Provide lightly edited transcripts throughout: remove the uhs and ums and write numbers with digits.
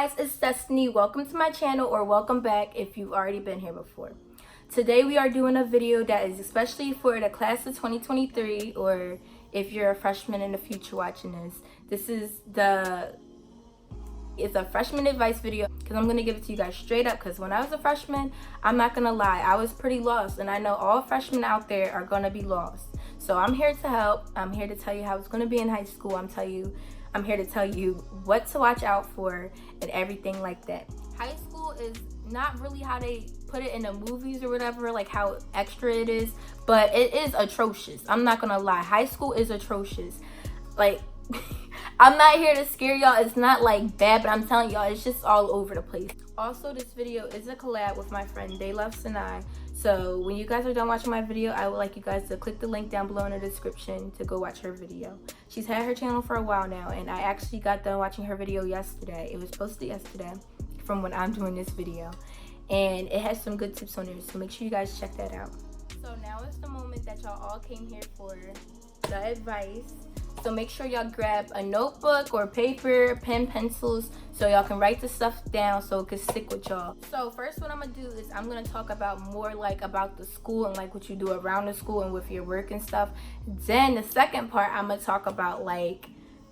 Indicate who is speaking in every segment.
Speaker 1: guys, it's Destiny. Welcome to my channel, or welcome back if you've already been here before. Today we are doing a video that is especially for the class of 2023, or if you're a freshman in the future watching this. It's a freshman advice video because I'm going to give it to you guys straight up, because when I was a freshman, I'm not going to lie, I was pretty lost, and I know all freshmen out there are going to be lost. So I'm here to help. I'm here to tell you how it's going to be in high school. I'm here to tell you what to watch out for and everything like that. High school is not really how they put it in the movies or whatever, like how extra it is, but it is atrocious. I'm not gonna lie, high school is atrocious. Like, I'm not here to scare y'all. It's not like bad, but I'm telling y'all, it's just all over the place. Also, this video is a collab with my friend They Love Sinai. So when you guys are done watching my video, I would like you guys to click the link down below in the description to go watch her video. She's had her channel for a while now, and I actually got done watching her video yesterday. It was posted yesterday from when I'm doing this video, and it has some good tips on there, so make sure you guys check that out. So now is the moment that y'all all came here for, the advice. So make sure y'all grab a notebook or paper, pen, pencils, so y'all can write the stuff down so it can stick with y'all. So first, what I'm gonna do is I'm gonna talk about more like about the school and like what you do around the school and with your work and stuff. Then the second part, I'm gonna talk about like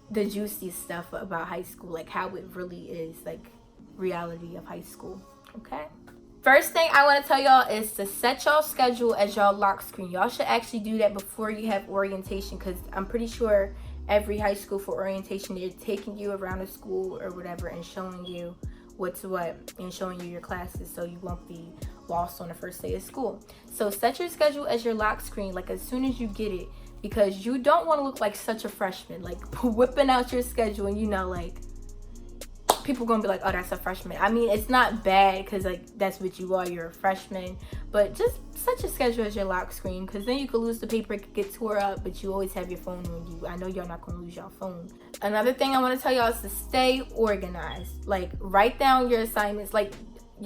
Speaker 1: the juicy stuff about high school, like how it really is, like reality of high school. Okay? First thing I want to tell y'all is to set y'all schedule as y'all lock screen. Y'all should actually do that before you have orientation, because I'm pretty sure every high school for orientation, they're taking you around the school or whatever and showing you what's what and showing you your classes, so you won't be lost on the first day of school. So set your schedule as your lock screen, like as soon as you get it, because you don't want to look like such a freshman, like whipping out your schedule and like people gonna be like, oh, that's a freshman. I mean, it's not bad because like that's what you are, you're a freshman, but just set your schedule as your lock screen, because then you could lose the paper, it could get tore up, but you always have your phone on you. I know y'all not gonna lose your phone. Another thing I want to tell y'all is to stay organized. Like, write down your assignments. Like,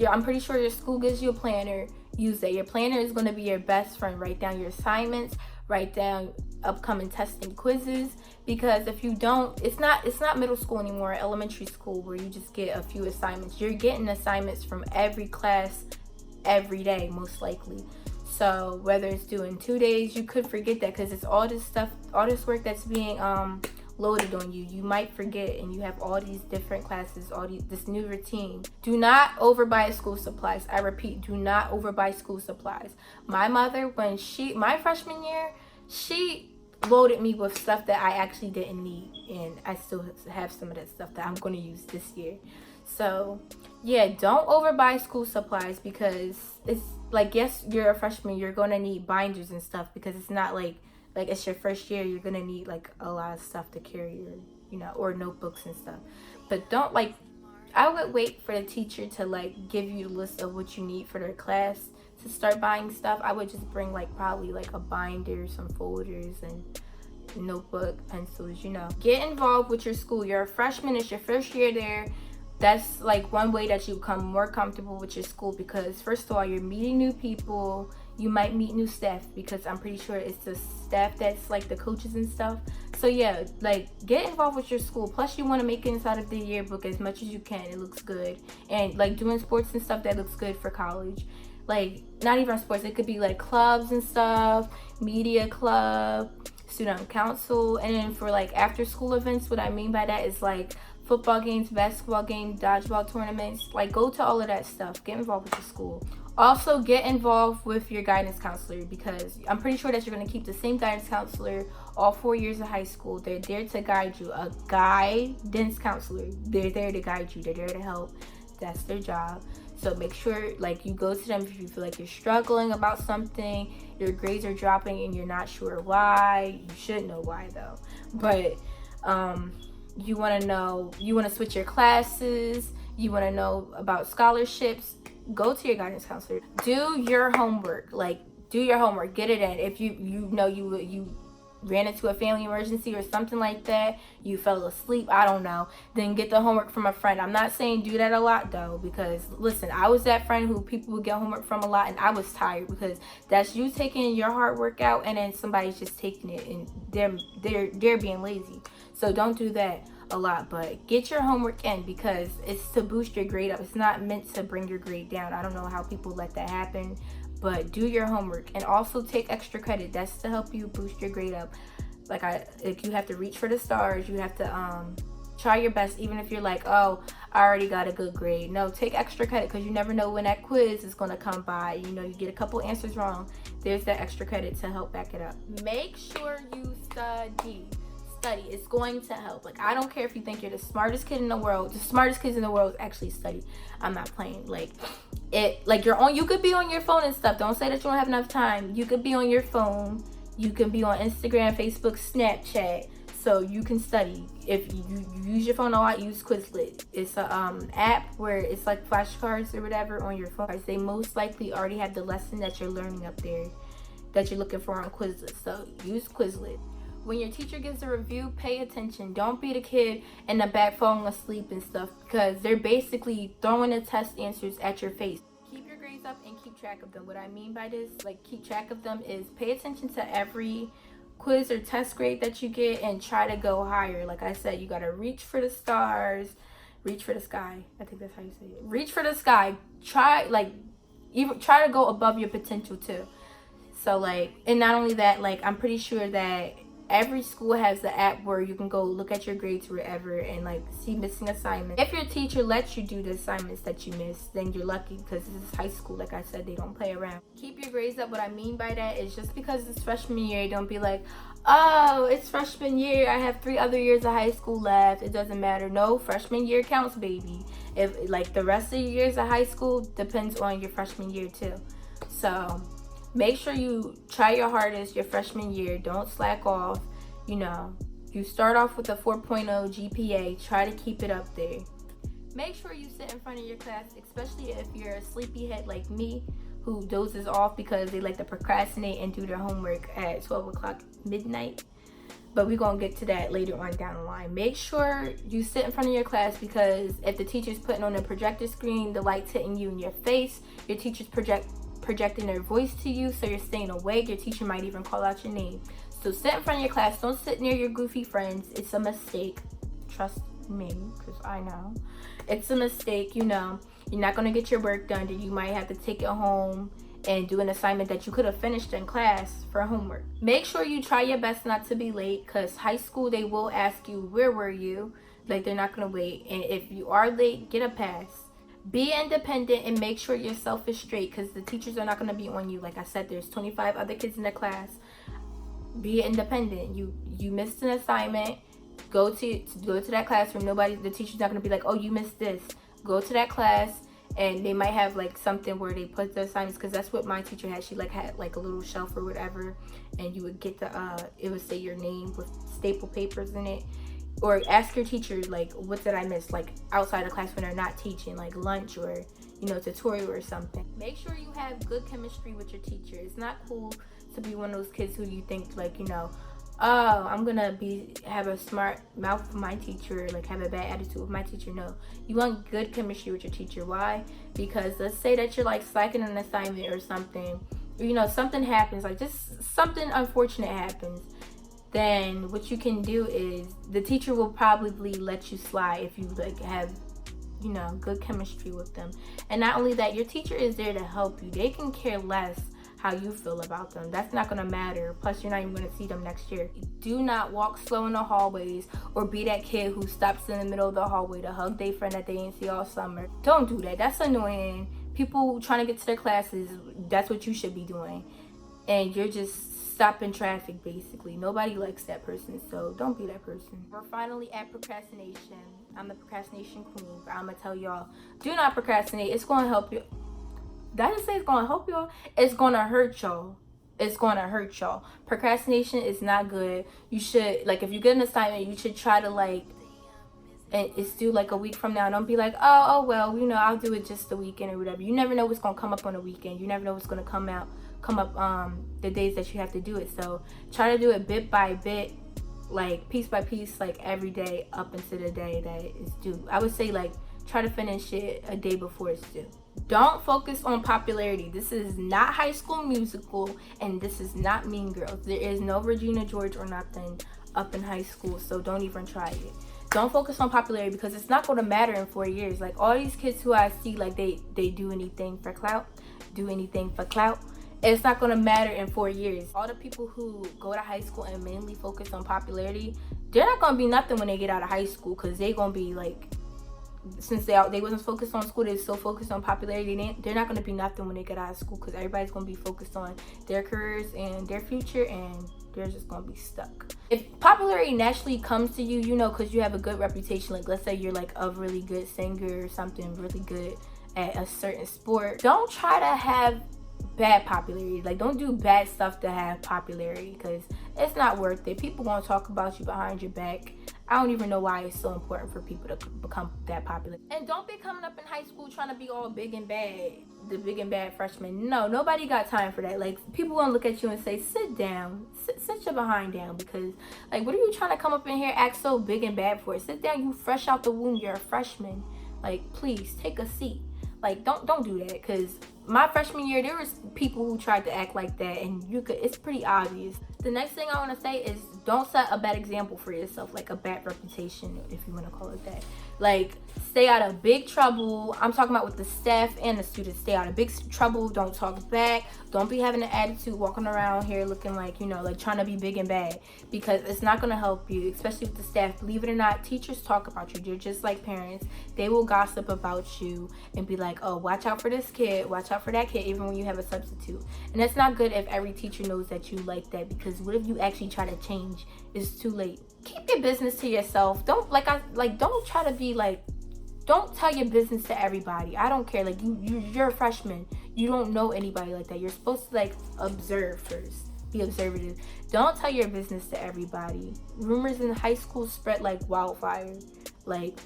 Speaker 1: I'm pretty sure your school gives you a planner. Use that. Your planner is going to be your best friend. Write down your assignments, write down upcoming testing quizzes, because if you don't, it's not middle school anymore, elementary school, where you just get a few assignments. You're getting assignments from every class every day, most likely. So whether it's due in 2 days, you could forget that, because it's all this stuff, all this work that's being loaded on you. You might forget, and you have all these different classes, this new routine. Do not overbuy school supplies. I repeat, do not overbuy school supplies. My mother, when my freshman year, she loaded me with stuff that I actually didn't need, and I still have some of that stuff that I'm going to use this year. So yeah, don't overbuy school supplies, because it's like, yes, you're a freshman, you're going to need binders and stuff, because it's not like it's your first year, you're going to need like a lot of stuff to carry, or or notebooks and stuff. But don't, like, I would wait for the teacher to like give you the list of what you need for their class to start buying stuff. I would just bring like probably like a binder, some folders, and notebook, pencils. Get involved with your school. You're a freshman, it's your first year there. That's like one way that you become more comfortable with your school, because first of all, you're meeting new people. You might meet new staff, because I'm pretty sure it's the staff that's like the coaches and stuff. So yeah, like, get involved with your school. Plus, you want to make it inside of the yearbook as much as you can. It looks good. And like doing sports and stuff, that looks good for college. Like, not even sports, it could be like clubs and stuff, media club, student council. And then for like after school events, what I mean by that is like football games, basketball games, dodgeball tournaments. Like, go to all of that stuff. Get involved with your school. Also, get involved with your guidance counselor, because I'm pretty sure that you're going to keep the same guidance counselor all 4 years of high school. They're there to guide you. A guidance counselor, they're there to guide you. They're there to help. That's their job. So make sure like you go to them if you feel like you're struggling about something, your grades are dropping and you're not sure why. You should know why though. But you want to switch your classes, you want to know about scholarships, go to your guidance counselor. Do your homework. Like, do your homework, get it in. If you ran into a family emergency or something like that, you fell asleep, I don't know, then get the homework from a friend. I'm not saying do that a lot though, because listen, I was that friend who people would get homework from a lot, and I was tired, because that's you taking your hard work out and then somebody's just taking it and they're being lazy. So don't do that. a lot, but get your homework in because it's to boost your grade up. It's not meant to bring your grade down. I don't know how people let that happen, but do your homework and also take extra credit. That's to help you boost your grade up. Like you have to reach for the stars. You have to try your best, even if you're like, oh, I already got a good grade. No, take extra credit because you never know when that quiz is going to come by. You know, you get a couple answers wrong. There's that extra credit to help back it up. Make sure you study. It's going to help. Like, I don't care if you think you're the smartest kid in the world. The smartest kids in the world actually study. I'm not playing. You could be on your phone and stuff. Don't say that you don't have enough time. You could be on your phone. You can be on Instagram, Facebook, Snapchat, so you can study. If you use your phone a lot, use Quizlet. It's a app where it's like flashcards or whatever on your phone. They most likely already have the lesson that you're learning up there that you're looking for on Quizlet. So use Quizlet. When your teacher gives a review, pay attention. Don't be the kid in the back falling asleep and stuff because they're basically throwing the test answers at your face. Keep your grades up and keep track of them. What I mean by this, like keep track of them, is pay attention to every quiz or test grade that you get and try to go higher. Like I said, you got to reach for the stars, reach for the sky. I think that's how you say it. Reach for the sky. Try to go above your potential too. So and not only that, I'm pretty sure that every school has the app where you can go look at your grades or whatever and see missing assignments. If your teacher lets you do the assignments that you missed, then you're lucky because this is high school. Like I said, they don't play around. Keep your grades up. What I mean by that is just because it's freshman year, don't be like, oh, it's freshman year, I have 3 other years of high school left, it doesn't matter. No, freshman year counts, baby. If the rest of your years of high school depends on your freshman year too. So make sure you try your hardest your freshman year. Don't slack off. You start off with a 4.0 GPA. Try to keep it up there. Make sure you sit in front of your class, especially if you're a sleepyhead like me who dozes off because they like to procrastinate and do their homework at 12 o'clock midnight. But we're going to get to that later on down the line. Make sure you sit in front of your class because if the teacher's putting on a projector screen, the light's hitting you in your face, your teacher's projecting their voice to you, so you're staying awake. Your teacher might even call out your name. So sit in front of your class. Don't sit near your goofy friends. It's a mistake. Trust me, because I know. It's a mistake, You're not going to get your work done. Then you might have to take it home and do an assignment that you could have finished in class for homework. Make sure you try your best not to be late because high school, they will ask you, where were you? They're not going to wait. And if you are late, get a pass. Be independent and make sure your self is straight because the teachers are not going to be on you. Like I said, there's 25 other kids in the class. Be independent. You missed an assignment, go to that classroom. The teacher's not going to be like, oh, you missed this. Go to that class and they might have something where they put the assignments, because that's what my teacher had. She had a little shelf or whatever, and you would get it would say your name with staple papers in it. Or ask your teacher, what did I miss? Outside of class when they're not teaching, lunch or, tutorial or something. Make sure you have good chemistry with your teacher. It's not cool to be one of those kids who you think, oh, I'm going to have a smart mouth with my teacher, have a bad attitude with my teacher. No. You want good chemistry with your teacher. Why? Because let's say that you're, slacking an assignment or something. Or, something happens, just something unfortunate happens. Then what you can do is the teacher will probably let you slide if you have good chemistry with them. And not only that, your teacher is there to help you. They can care less how you feel about them. That's not going to matter. Plus, you're not even going to see them next year. Do not walk slow in the hallways or be that kid who stops in the middle of the hallway to hug their friend that they didn't see all summer. Don't do that. That's annoying. People trying to get to their classes, that's what you should be doing. And you're just stopping traffic, basically. Nobody likes that person, so don't be that person. We're finally at procrastination. I'm the procrastination queen, but I'm going to tell y'all, do not procrastinate. It's going to help you. Did I just say it's going to help y'all? It's going to hurt y'all. It's going to hurt y'all. Procrastination is not good. You should, if you get an assignment, you should try to, and it's due a week from now. Don't be like, oh well, I'll do it just the weekend or whatever. You never know what's going to come up on the weekend. You never know what's going to come up the days that you have to do it. So try to do it bit by bit, piece by piece, every day up into the day that it's due. I would say try to finish it a day before it's due. Don't focus on popularity. This is not High School Musical, and this is not Mean Girls. There is no Regina George or nothing up in high school, so don't even try it. Don't focus on popularity, because it's not going to matter in 4 years. Like, all these kids who I see, like, they do anything for clout, it's not going to matter in 4 years. All the people who go to high school and mainly focus on popularity, they're not going to be nothing when they get out of high school, because they're going to be like, since they wasn't focused on school, they're so focused on popularity, they're not going to be nothing when they get out of school, because everybody's going to be focused on their careers and their future, and they're just going to be stuck. If popularity naturally comes to you, you know, because you have a good reputation, like let's say you're like a really good singer or something, really good at a certain sport, don't try to have bad popularity. Like, don't do bad stuff to have popularity, because it's not worth it. People gonna talk about you behind your back. I don't even know why it's so important for people to become that popular. And don't be coming up in high school trying to be all big and bad, the big and bad freshman. No, nobody got time for that. Like, people gonna look at you and say, sit down, sit your behind down, because like, what are you trying to come up in here act so big and bad for? Sit down, you fresh out the womb, you're a freshman. Like, please take a seat. Like, don't do that, because my freshman year, there was people who tried to act like that, and it's pretty obvious. The next thing I want to say is, don't set a bad example for yourself, like a bad reputation, if you want to call it that. Like, stay out of big trouble. I'm talking about with the staff and the students. Stay out of big trouble. Don't talk back. Don't be having an attitude walking around here looking like, you know, like trying to be big and bad, because it's not going to help you, especially with the staff. Believe it or not, teachers talk about you. They're just like parents. They will gossip about you and be like, oh, watch out for this kid, watch out for that kid, even when you have a substitute. And that's not good if every teacher knows that you like that, because what if you actually try to change? It's too late. Keep your business to yourself. Don't don't try to be like, don't tell your business to everybody. I don't care. Like, you're a freshman. You don't know anybody like that. You're supposed to like observe first. Be observative. Don't tell your business to everybody. Rumors in high school spread like wildfire. Like,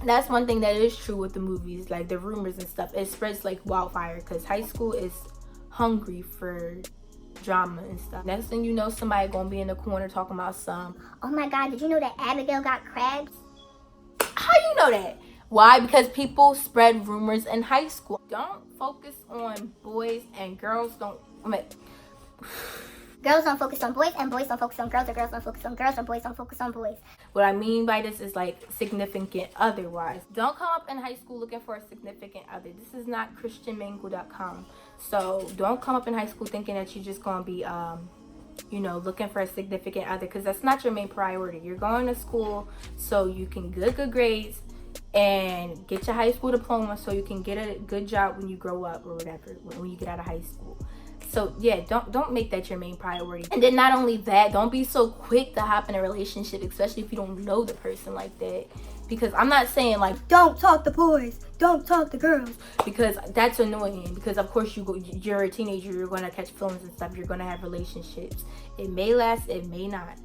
Speaker 1: that's one thing that is true with the movies. Like, the rumors and stuff, it spreads like wildfire, because high school is hungry for drama and stuff. Next thing you know, somebody gonna be in the corner talking about oh my god, did you know that Abigail got crabs? How you know that? Why? Because people spread rumors in high school. Don't focus on boys and girls.
Speaker 2: Girls don't focus on boys, and boys don't focus on girls, or girls don't focus on girls, or boys don't focus on boys.
Speaker 1: What I mean by this is like significant other-wise. Don't come up in high school looking for a significant other. This is not christianmingle.com. So don't come up in high school thinking that you're just gonna be you know, looking for a significant other, because that's not your main priority. You're going to school so you can get good grades and get your high school diploma, so you can get a good job when you grow up, or whatever, when you get out of high school. So yeah, don't make that your main priority. And then not only that, don't be so quick to hop in a relationship, especially if you don't know the person like that. Because I'm not saying like, don't talk to boys, don't talk to girls, because that's annoying. Because of course you're a teenager, you're going to catch feelings and stuff, you're going to have relationships. It may last, it may not.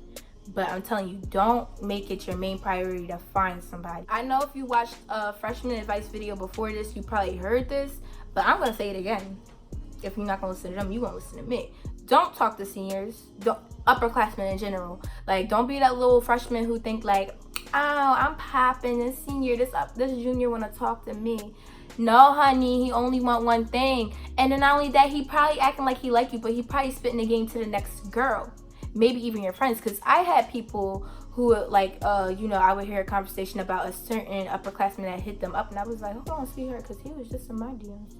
Speaker 1: But I'm telling you, don't make it your main priority to find somebody. I know if you watched a freshman advice video before this, you probably heard this, but I'm going to say it again. If you're not going to listen to them, you're going to listen to me. Don't talk to seniors, upperclassmen in general. Like, don't be that little freshman who think like, oh, I'm popping, this senior, this junior want to talk to me. No, honey, he only want one thing. And then not only that, he probably acting like he like you, but he probably spitting the game to the next girl. Maybe even your friends. Because I had people who would like, you know, I would hear a conversation about a certain upperclassman that hit them up, and I was like, hold on, sweetheart, because he was just in my DMs.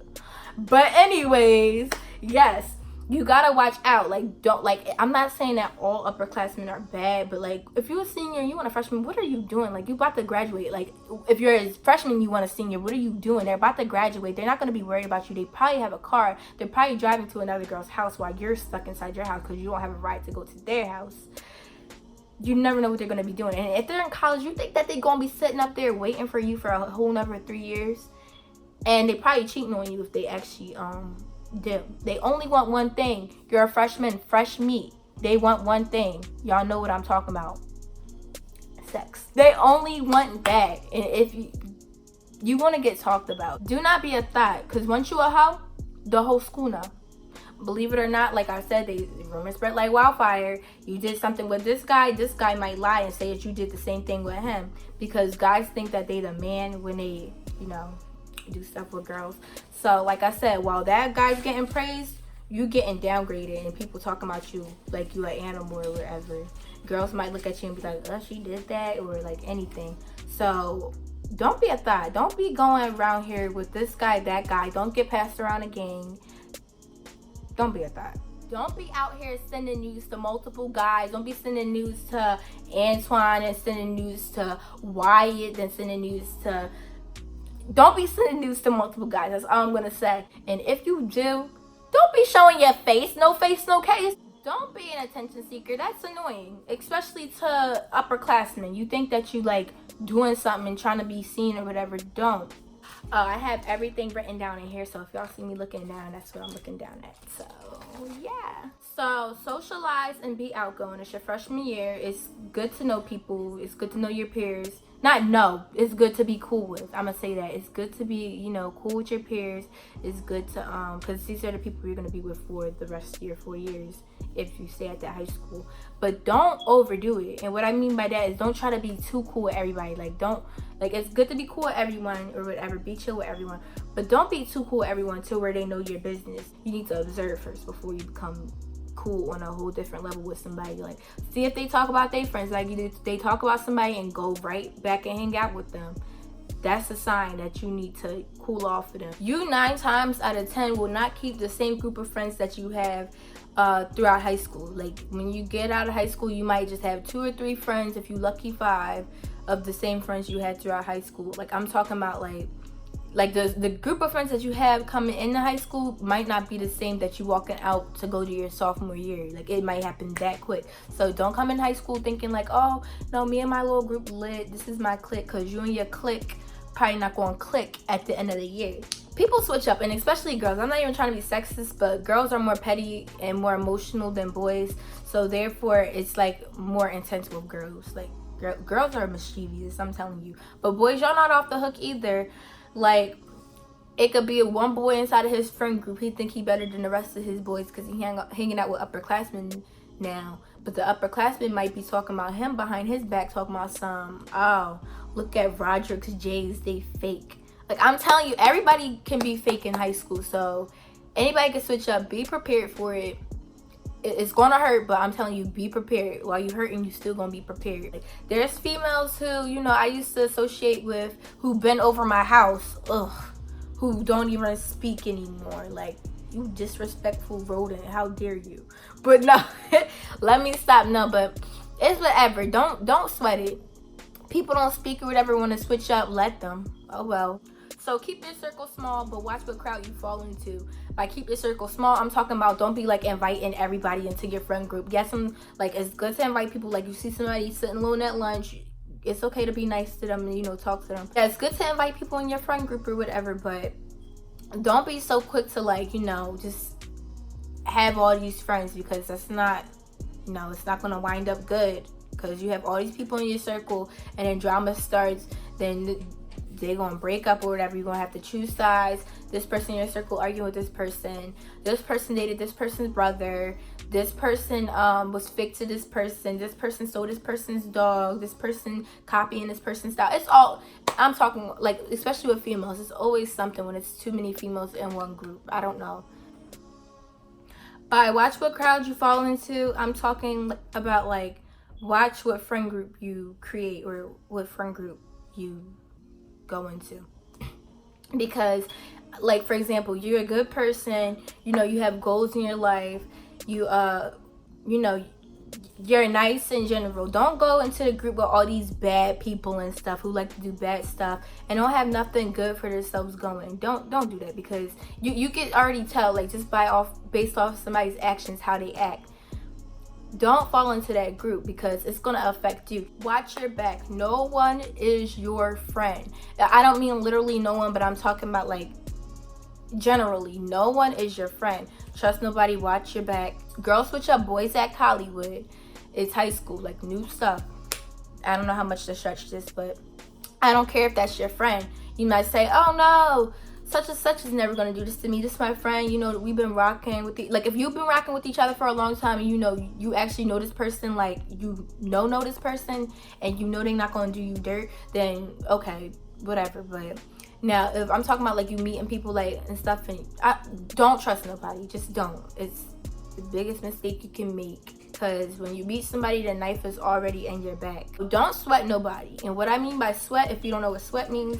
Speaker 1: But anyways, yes, you gotta watch out. Like, don't, like, I'm not saying that all upperclassmen are bad, but like, if you're a senior and you want a freshman, what are you doing? Like, you about to graduate. Like, if you're a freshman, you want a senior, what are you doing? They're about to graduate. They're not gonna be worried about you. They probably have a car. They're probably driving to another girl's house while you're stuck inside your house because you don't have a right to go to their house. You never know what they're gonna be doing. And if they're in college, you think that they're gonna be sitting up there waiting for you for a whole nother 3 years? And they probably cheating on you if they actually do. They only want one thing. You're a freshman, fresh meat. They want one thing. Y'all know what I'm talking about. Sex. They only want that. And if you want to get talked about, do not be a thought. Because once you a hoe, the whole school know. Believe it or not, like I said, the rumors spread like wildfire. You did something with this guy might lie and say that you did the same thing with him. Because guys think that they the man when they, you know, do stuff with girls. So like I said, while that guy's getting praised, you getting downgraded and people talking about you like you an animal or whatever. girls might look at you and be like, oh, she did that, or like anything. So don't be a thot. Don't be going around here with this guy, that guy. Don't get passed around a gang. Don't be a thot. Don't be out here sending news to multiple guys. Don't be sending news to Antoine and sending news to Wyatt and sending news to... Don't be sending news to multiple guys. That's all I'm going to say. And if you do, don't be showing your face. No face, no case. Don't be an attention seeker. That's annoying. Especially to upperclassmen. You think that you like doing something and trying to be seen or whatever. Don't. I have everything written down in here, so if y'all see me looking down, that's what I'm looking down at. So yeah, so socialize and be outgoing. It's your freshman year. It's good to know people. It's good to know your peers. Not know, it's good to be cool with. I'm gonna say that it's good to be, you know, cool with your peers. It's good to because these are the people you're gonna be with for the rest of your 4 years if you stay at that high school. But don't overdo it. And what I mean by that is don't try to be too cool with everybody. Like don't, like, it's good to be cool with everyone or whatever, be chill with everyone, but don't be too cool with everyone to where they know your business. You need to observe first before you become cool on a whole different level with somebody. Like, see if they talk about their friends, like they talk about somebody and go right back and hang out with them. That's a sign that you need to cool off with them. You 9 times out of 10 will not keep the same group of friends that you have throughout high school. Like, when you get out of high school, you might just have 2 or 3 friends, if you lucky 5 of the same friends you had throughout high school. Like, I'm talking about like the group of friends that you have coming into high school might not be the same that you walking out to go to your sophomore year. Like, it might happen that quick. So don't come in high school thinking like, oh no, me and my little group lit, this is my clique, because you and your clique probably not going to click at the end of the year. People switch up, and especially girls. I'm not even trying to be sexist, but girls are more petty and more emotional than boys, so therefore it's like more intense with girls. Like, girls are mischievous, I'm telling you. But boys, y'all not off the hook either. Like, it could be one boy inside of his friend group. He think he better than the rest of his boys because he hanging out with upperclassmen now. But the upperclassmen might be talking about him behind his back, talking about some, oh, look at Roderick's J's, they fake. Like, I'm telling you, everybody can be fake in high school. So anybody can switch up. Be prepared for it. It's gonna hurt, but I'm telling you, be prepared. While you hurting, you still gonna be prepared. Like, there's females who, you know, I used to associate with, who been over my house, who don't even speak anymore. Like, you disrespectful rodent, how dare you? But no, let me stop. No, but it's whatever. Don't sweat it. People don't speak or whatever, want to switch up, let them. Oh well. So keep your circle small, but watch what crowd you fall into. By keep your circle small, I'm talking about don't be like inviting everybody into your friend group. Yes, like, it's good to invite people. Like, you see somebody sitting alone at lunch, it's okay to be nice to them and, you know, talk to them. Yeah, it's good to invite people in your friend group or whatever, but don't be so quick to, like, you know, just have all these friends, because that's not, you know, it's not gonna wind up good. Because you have all these people in your circle and then drama starts, then they're gonna break up or whatever. You're gonna have to choose sides. This person in your circle arguing with this person dated this person's brother, this person was fake to this person stole this person's dog, this person copying this person's style. It's all, I'm talking, like, especially with females, it's always something when it's too many females in one group. I don't know. By watch what crowd you fall into, I'm talking about, like, watch what friend group you create or what friend group you go into. Because, like, for example, you're a good person, you know, you have goals in your life, you know, you're nice in general. Don't go into the group with all these bad people and stuff who like to do bad stuff and don't have nothing good for themselves going. Don't do that, because you can already tell, like, just based off somebody's actions, how they act. Don't fall into that group, because it's going to affect you. Watch your back. No one is your friend. I don't mean literally no one, but I'm talking about, like, generally. No one is your friend. Trust nobody. Watch your back. Girls switch up. Boys act Hollywood. It's high school. Like, new stuff. I don't know how much to stretch this, but I don't care if that's your friend. You might say, oh no, such and such is never going to do this to me. This is my friend. You know, we've been rocking with like, if you've been rocking with each other for a long time and you know, you actually know this person, like, you know this person and you know they're not going to do you dirt, then okay, whatever. But now, if I'm talking about, like, you meeting people, like, and stuff, and don't trust nobody. Just don't. It's the biggest mistake you can make. because when you meet somebody, the knife is already in your back. Don't sweat nobody. And what I mean by sweat, if you don't know what sweat means,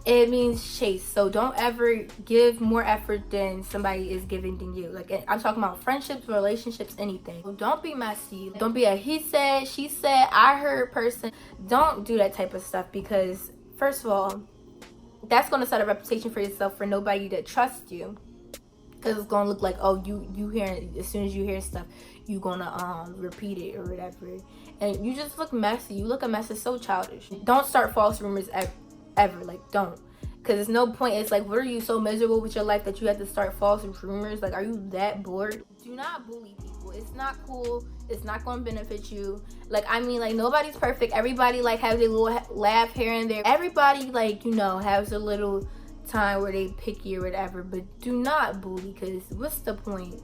Speaker 1: it means chase. So don't ever give more effort than somebody is giving than you. Like, I'm talking about friendships, relationships, anything. Don't be messy. Don't be a he said, she said, I heard person. Don't do that type of stuff, because first of all, that's going to set a reputation for yourself for nobody to trust you. Because it's going to look like, oh, you hear, as soon as you hear stuff, you're going to repeat it or whatever. And you just look messy. You look a mess. It's so childish. Don't start false rumors ever. Like, don't. Because there's no point. It's like, what, are you so miserable with your life that you have to start false rumors? Like, are you that bored? Do not bully people. It's not cool. It's not going to benefit you. Like, I mean, like, nobody's perfect. Everybody, like, has a little laugh here and there. Everybody, like, you know, has a little time where they picky or whatever. But do not bully, because what's the point?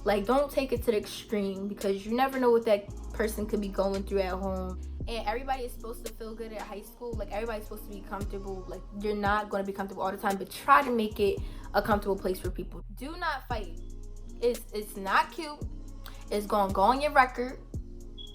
Speaker 1: Like, don't take it to the extreme, because you never know what that person could be going through at home. And everybody is supposed to feel good at high school. Like, everybody's supposed to be comfortable. Like, you're not going to be comfortable all the time, but try to make it a comfortable place for people. Do not fight. It's not cute. It's going to go on your record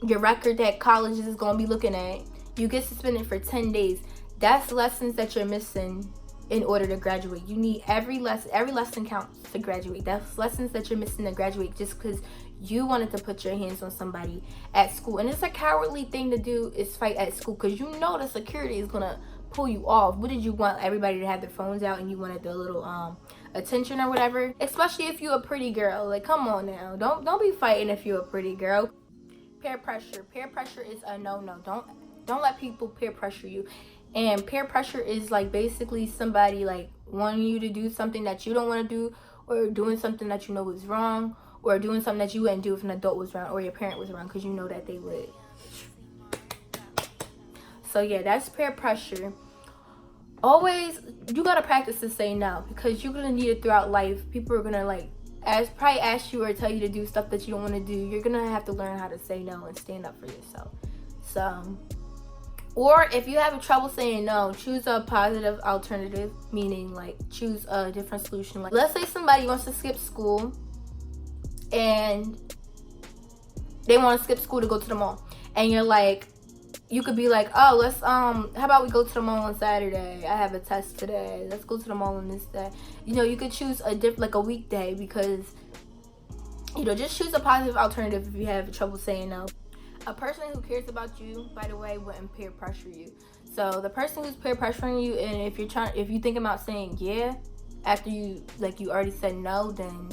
Speaker 1: that colleges is going to be looking at. You get suspended for 10 days. That's lessons that you're missing in order to graduate. You need every lesson counts to graduate. That's lessons that you're missing to graduate, just because you wanted to put your hands on somebody at school. And it's a cowardly thing to do, is fight at school, because you know the security is gonna pull you off. What did you want everybody to have their phones out, and you wanted the little attention or whatever? Especially if you're a pretty girl. Like, come on now, don't be fighting if you're a pretty girl. Peer pressure is a no-no. Don't let people peer pressure you. And peer pressure is like basically somebody like wanting you to do something that you don't want to do, or doing something that you know is wrong, or doing something that you wouldn't do if an adult was around or your parent was around, because you know that they would. So yeah, that's peer pressure. Always, you gotta practice to say no, because you're gonna need it throughout life. People are gonna like probably ask you or tell you to do stuff that you don't want to do. You're gonna have to learn how to say no and stand up for yourself. So, or if you have trouble saying no, choose a positive alternative, meaning like choose a different solution. Like, let's say somebody wants to skip school and they want to skip school to go to the mall, and you're like, you could be like, oh, let's how about we go to the mall on Saturday? I have a test today. Let's go to the mall on this day. You know, you could choose a weekday, because, you know, just choose a positive alternative if you have trouble saying no. A person who cares about you, by the way, wouldn't peer pressure you. So the person who's peer pressuring you, and if you think about saying yeah after you already said no, then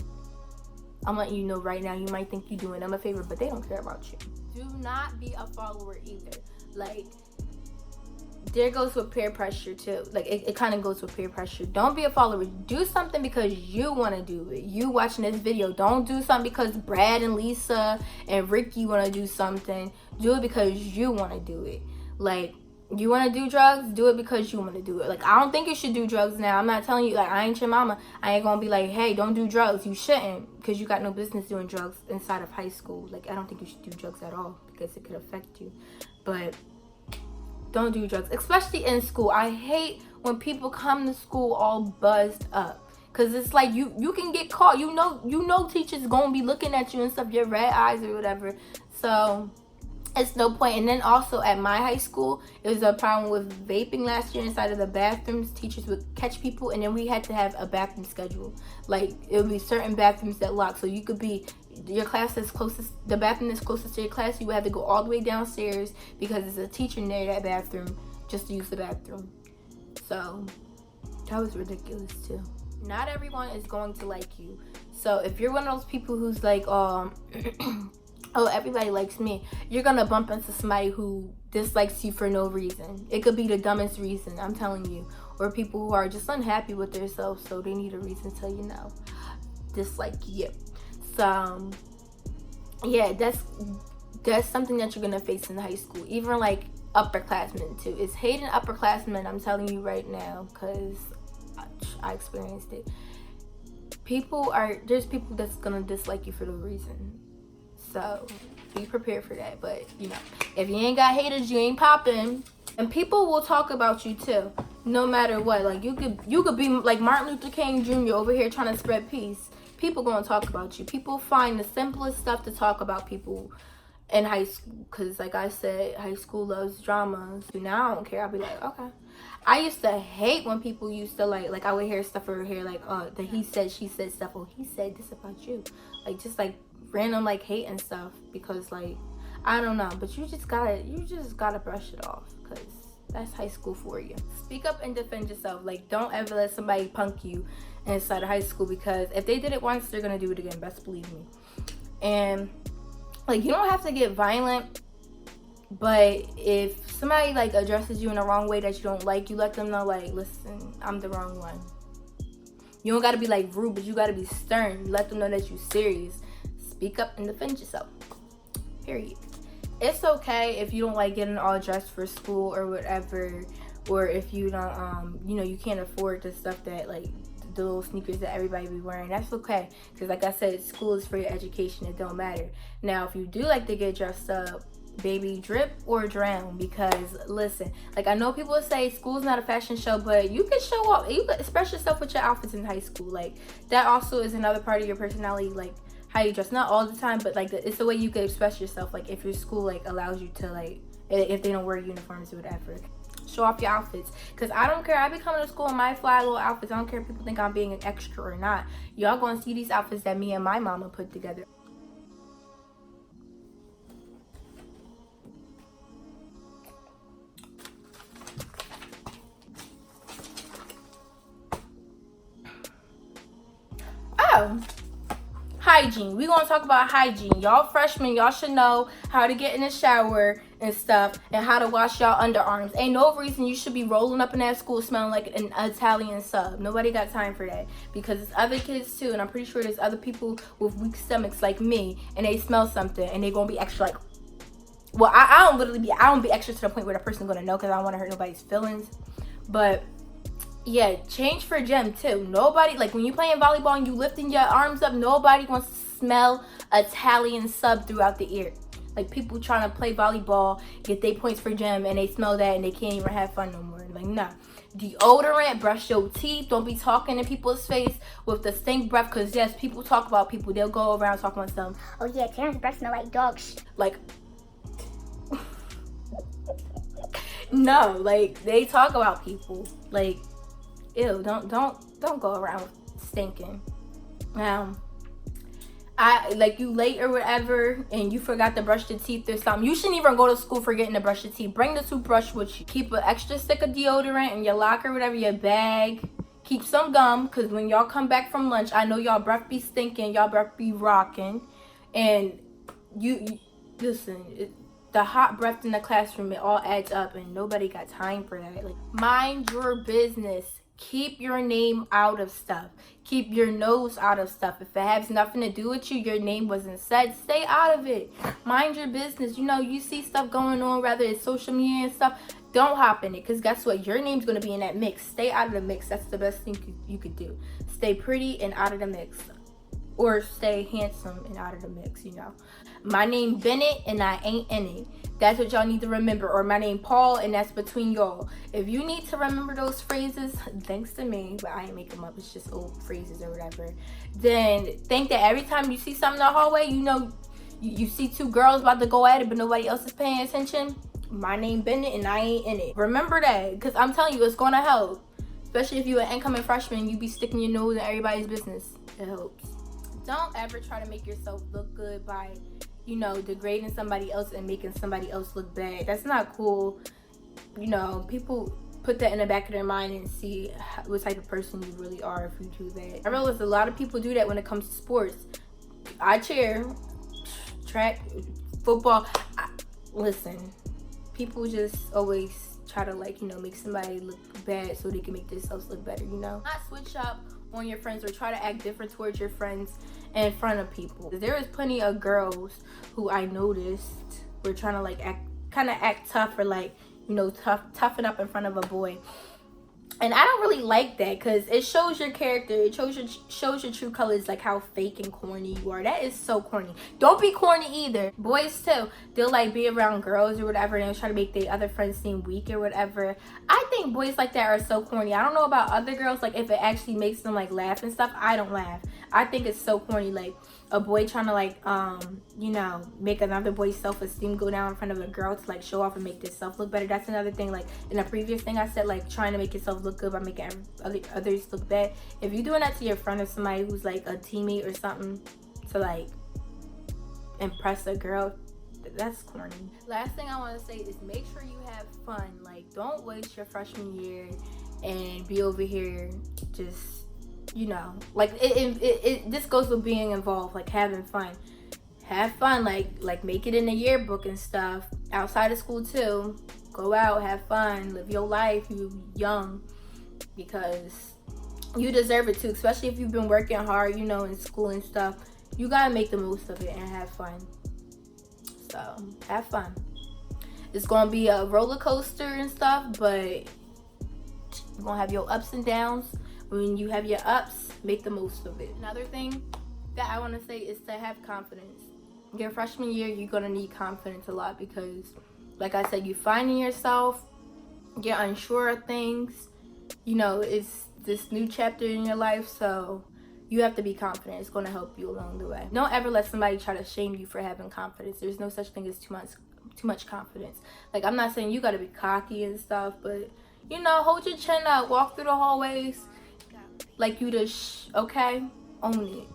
Speaker 1: I'm letting you know right now, you might think you're doing them a favor, but they don't care about you. Do not be a follower either. Like, there goes with peer pressure too. Like, it kind of goes with peer pressure. Don't be a follower. Do something because you want to do it. You watching this video, don't do something because Brad and Lisa and Ricky want to do something. Do it because you want to do it. Like, you want to do drugs, do it because you want to do it. Like, I don't think you should do drugs now. I'm not telling you, like, I ain't your mama. I ain't gonna be like, hey, don't do drugs. You shouldn't, because you got no business doing drugs inside of high school. Like, I don't think you should do drugs at all, because it could affect you. But don't do drugs, especially in school. I hate when people come to school all buzzed up, because it's like you can get caught. You know teachers gonna be looking at you and stuff, your red eyes or whatever. So it's no point. And then also at my high school, it was a problem with vaping last year inside of the bathrooms. Teachers would catch people, and then we had to have a bathroom schedule. Like, it would be certain bathrooms that lock, so you could be, your class is closest, the bathroom is closest to your class, you would have to go all the way downstairs because there's a teacher near that bathroom just to use the bathroom. So that was ridiculous too. Not everyone is going to like you. So if you're one of those people who's like, oh, everybody likes me, you're gonna bump into somebody who dislikes you for no reason. It could be the dumbest reason, I'm telling you. Or people who are just unhappy with themselves, so they need a reason to, you know, dislike you. So yeah, that's something that you're gonna face in high school. Even like upperclassmen too. It's hating upperclassmen, I'm telling you right now, because I experienced it. There's people that's gonna dislike you for no reason. So be prepared for that. But, you know, if you ain't got haters, you ain't popping. And people will talk about you too, no matter what. Like, you could be like Martin Luther King Jr. over here trying to spread peace. People gonna talk about you. People find the simplest stuff to talk about people. in high school, because like I said, high school loves drama. So now I don't care. I'll be like, okay. I used to hate when people used to like I would hear stuff over here like, oh, the he said, she said stuff. Oh, he said this about you. Like, just like random like hate and stuff, because like, I don't know, but you just gotta brush it off, because that's high school for you. Speak up and defend yourself. Like, don't ever let somebody punk you inside of high school, because if they did it once, they're gonna do it again. Best believe me. And like, you don't have to get violent, but if somebody like addresses you in the wrong way that you don't like, you let them know, like, listen, I'm the wrong one. You don't gotta be like rude, but you gotta be stern. You let them know that you're serious. Speak up and defend yourself. Period. It's okay if you don't like getting all dressed for school or whatever, or if you don't you can't afford the stuff that like the little sneakers that everybody be wearing. That's okay, because like I said, school is for your education. It don't matter. Now, if you do like to get dressed up, baby, drip or drown, because listen, like, I know people say school's not a fashion show, but you can show up, you can express yourself with your outfits in high school. Like, that also is another part of your personality, like how you dress. Not all the time, but like it's the way you can express yourself, like if your school like allows you to, like, if they don't wear uniforms or whatever. Show off your outfits, because I don't care. I be coming to school in my fly little outfits. I don't care if people think I'm being an extra or not. Y'all gonna see these outfits that me and my mama put together. Oh, hygiene. We gonna talk about hygiene. Y'all freshmen, y'all should know how to get in the shower and stuff, and how to wash y'all underarms. Ain't no reason you should be rolling up in that school smelling like an Italian sub. Nobody got time for that, because there's other kids too, and I'm pretty sure there's other people with weak stomachs like me, and they smell something and they gonna be extra like, well, I don't be extra to the point where the person's gonna know, because I don't want to hurt nobody's feelings. But yeah, change for gym too. Nobody, like when you playing volleyball and you lifting your arms up, nobody wants to smell Italian sub throughout the ear. Like, people trying to play volleyball, get their points for gym, and they smell that and they can't even have fun no more. Like, nah. Deodorant, brush your teeth. Don't be talking in people's face with the stink breath, because yes, people talk about people. They'll go around talking about them.
Speaker 2: Oh yeah, Terrence's breath smell like dog shit.
Speaker 1: Like, no, like, they talk about people. Like, ew, don't go around stinking. Like, you late or whatever and you forgot to brush your teeth or something, you shouldn't even go to school forgetting to brush your teeth. Bring the toothbrush with you. Keep an extra stick of deodorant in your locker, whatever, your bag. Keep some gum, because when y'all come back from lunch, I know y'all breath be stinking, y'all breath be rocking, and you listen, the hot breath in the classroom, it all adds up, and nobody got time for that. Like, mind your business. Keep your name out of stuff. Keep your nose out of stuff. If it has nothing to do with you, your name wasn't said, stay out of it. Mind your business. You know, you see stuff going on, whether it's social media and stuff, don't hop in it, because guess what? Your name's going to be in that mix. Stay out of the mix. That's the best thing you could do. Stay pretty and out of the mix. Or stay handsome and out of the mix, you know. My name Bennett and I ain't in it. That's what y'all need to remember. Or my name Paul and that's between y'all. If you need to remember those phrases, thanks to me, but I ain't make them up, it's just old phrases or whatever, then think that every time you see something in the hallway, you know, you see two girls about to go at it but nobody else is paying attention, my name Bennett and I ain't in it. Remember that, because I'm telling you, it's gonna help. Especially if you're an incoming freshman, you be sticking your nose in everybody's business. It helps. Don't ever try to make yourself look good by, you know, degrading somebody else and making somebody else look bad. That's not cool. You know, people put that in the back of their mind and see what type of person you really are if you do that. I realize a lot of people do that when it comes to sports. I cheer, track, football. Listen, people just always try to, like, you know, make somebody look bad so they can make themselves look better, you know? Not switch up on your friends or try to act different towards your friends in front of people. There is plenty of girls who I noticed were trying to, like, act tough, or, like, you know, toughen up in front of a boy. And I don't really like that because it shows your character. It shows your true colors, like how fake and corny you are. That is so corny. Don't be corny either. Boys too, they'll like be around girls or whatever and they'll try to make their other friends seem weak or whatever. I think boys like that are so corny. I don't know about other girls, like if it actually makes them like laugh and stuff. I don't laugh. I think it's so corny, like a boy trying to like you know, make another boy's self-esteem go down in front of a girl to like show off and make yourself look better. That's another thing, like in a previous thing I said, like trying to make yourself look good by making others look bad. If you're doing that to your friend or somebody who's like a teammate or something to like impress a girl, that's corny. Last thing I want to say is make sure you have fun. Like, don't waste your freshman year and be over here just, you know, like this goes with being involved, like having fun. Have fun, like make it in the yearbook and stuff. Outside of school too. Go out, have fun, live your life. You young, because you deserve it too. Especially if you've been working hard, you know, in school and stuff. You gotta make the most of it and have fun. So have fun. It's gonna be a roller coaster and stuff, but you're gonna have your ups and downs. When you have your ups, make the most of it. Another thing that I want to say is to have confidence. Your freshman year, you're going to need confidence a lot because, like I said, you're finding yourself, you're unsure of things. You know, it's this new chapter in your life, so you have to be confident. It's going to help you along the way. Don't ever let somebody try to shame you for having confidence. There's no such thing as too much confidence. Like, I'm not saying you got to be cocky and stuff, but, you know, hold your chin up, walk through the hallways like you just, okay? Own it.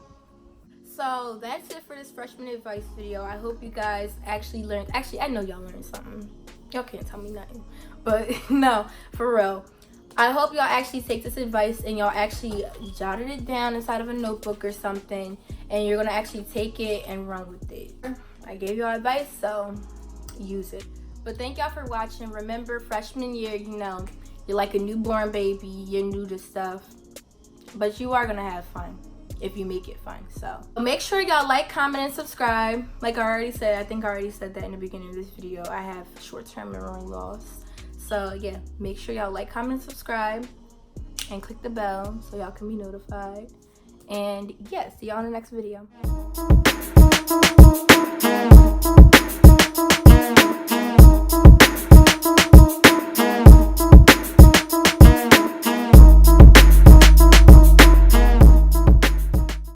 Speaker 1: So that's it for this freshman advice video. I hope you guys actually learned. Actually, I know y'all learned something. Y'all can't tell me nothing. But no, for real. I hope y'all actually take this advice and y'all actually jotted it down inside of a notebook or something. And you're going to actually take it and run with it. I gave y'all advice, so use it. But thank y'all for watching. Remember, freshman year, you know, you're like a newborn baby. You're new to stuff. But you are going to have fun if you make it fun. So make sure y'all like, comment, and subscribe. Like I already said, I think I already said that in the beginning of this video. I have short-term memory loss. So yeah, make sure y'all like, comment, and subscribe. And click the bell so y'all can be notified. And yeah, see y'all in the next video.